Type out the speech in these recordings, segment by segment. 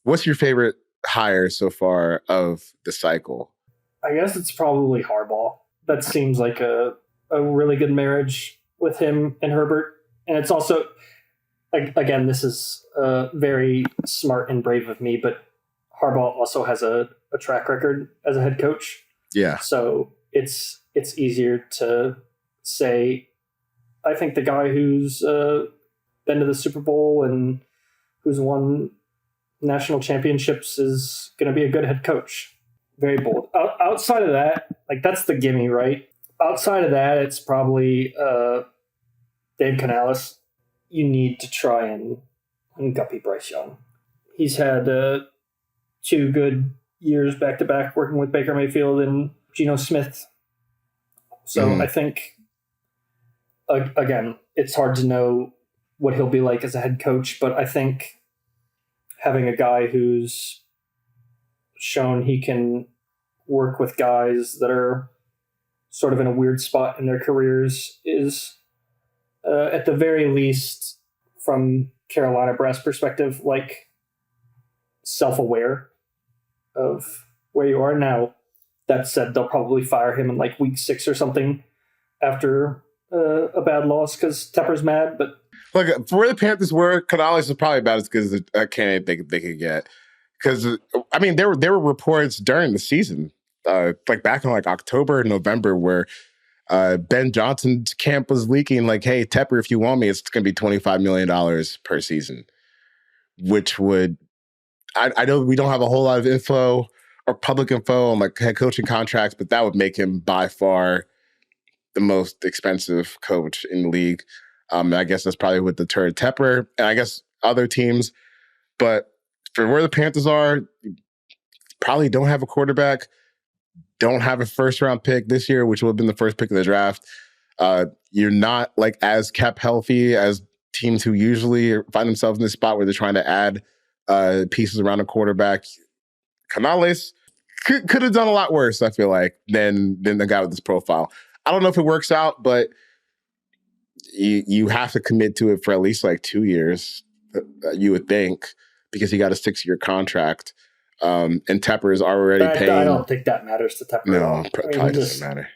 What's your favorite hire so far of the cycle? I guess it's probably Harbaugh. That seems like a really good marriage with him and Herbert. And it's also, again, this is very smart and brave of me, but Harbaugh also has a track record as a head coach. Yeah. So it's easier to say, I think the guy who's been to the Super Bowl and who's won national championships is going to be a good head coach. Very bold. Outside of that, like that's the gimme, right? Outside of that, it's probably Dave Canales. You need to try and guppy Bryce Young. He's had 2 good years back to back working with Baker Mayfield and Geno Smith. So I think, again, it's hard to know what he'll be like as a head coach, but I think having a guy who's shown he can work with guys that are sort of in a weird spot in their careers is, at the very least, from Carolina brass perspective, like self-aware of where you are now. That said, they'll probably fire him in like week 6 or something after a bad loss because Tepper's mad. But look, for where the Panthers were, Canales is probably about as good as a candidate they could get. Because I mean, there were reports during the season, like back in like October and November, where Ben Johnson's camp was leaking like, "Hey, Tepper, if you want me, it's going to be $25 million per season," which would, I know we don't have a whole lot of info or public info on like head coaching contracts, but that would make him by far the most expensive coach in the league. I guess that's probably what deterred Tepper and I guess other teams. But for where the Panthers are, probably don't have a quarterback, don't have a first-round pick this year, which would have been the first pick of the draft. You're not like as cap healthy as teams who usually find themselves in this spot where they're trying to add pieces around a quarterback. Canales could have done a lot worse, I feel like, than the guy with this profile. I don't know if it works out, but you have to commit to it for at least like 2 years, you would think, because he got a 6-year contract. And Tepper is already paying. I don't think that matters to Tepper. No, probably doesn't matter.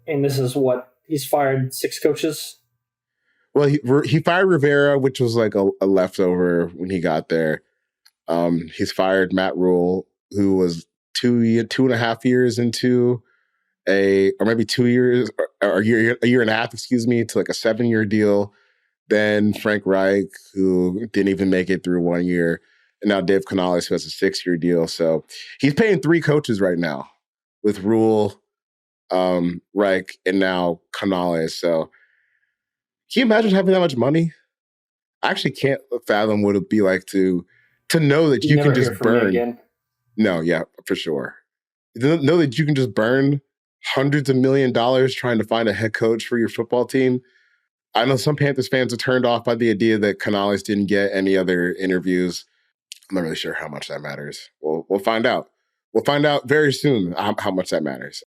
And this is what he's fired 6 coaches. Well, he fired Rivera, which was like a leftover when he got there. He's fired Matt Rule, who was 2.5 years into or maybe 2 years, or a year and a half, excuse me, to like a 7-year deal. Then Frank Reich, who didn't even make it through 1 year. And now Dave Canales, who has a 6-year deal. So he's paying 3 coaches right now with Rule, Reich, and now Canales. So can you imagine having that much money? I actually can't fathom what it'd be like to know that you can just burn. No, yeah, for sure. Know that you can just burn hundreds of $1 million trying to find a head coach for your football team. I know some Panthers fans are turned off by the idea that Canales didn't get any other interviews. I'm not really sure how much that matters. We'll find out. We'll find out very soon how much that matters.